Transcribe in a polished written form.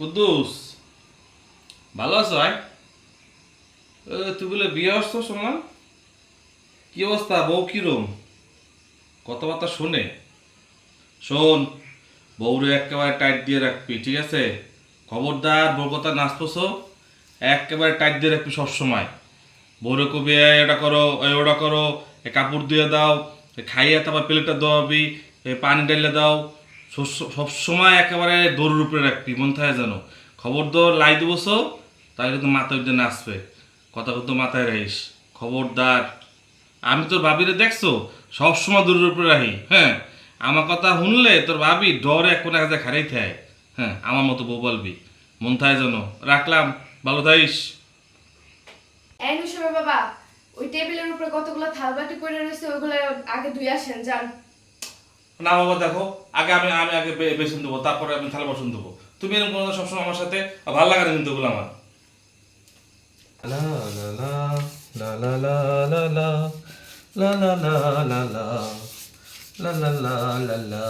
কুদ্দুস, ভালো আছো? তুই বলে বিয়ে আসছো শুনলাম। কি অবস্থা? বউ কিরম? কথাবার্তা শুনে শোন, বউরে একেবারে টাইট দিয়ে রাখবি, ঠিক আছে? খবরদার বউর কথা নাচতেছো, একেবারে টাইট দিয়ে রাখবি সবসময়। বউরে কবি এটা করো, ওটা করো, কাপড় দিয়ে দাও, খাইয়ে তারপর প্লেটটা দেওয়াবি, পানি ঢেলে দাও। সবসময় একেবারে দৌড়ের উপরে রাখবি, মন থাকে যেন। খবর দো লাই দেবছো, তাই কিন্তু মাথায় উঠে নাচবে। কথা কিন্তু মাথায় রাখিস, খবরদার। আমি তোর ভাবিরে দেখছো, সবসময় দৌড়ের উপরে রাখি, হ্যাঁ। আমার কথা শুনলে তোর ভাবি ডরে এক কোনো কাজে খারাই থাকে। হ্যাঁ, আমার মতো বউ বলবি, মন থাকে যেন। রাখলাম, ভালো থাকিস। এই নুসুমের বাবা, ওই টেবিলের উপরে কতগুলো থাল বাটি পড়ে রয়েছে, ওইগুলো আগে ধুই আসেন যান। না বাবা, দেখো, আগে আমি আমি আগে বেসন দেবো, তারপরে আমি থালা বাসন দেবো। তুমি এরকম করো না সবসময় আমার সাথে, ভালো লাগে না কিন্তু ওগুলো আমার। La la la la la la la la la la la la la la la la la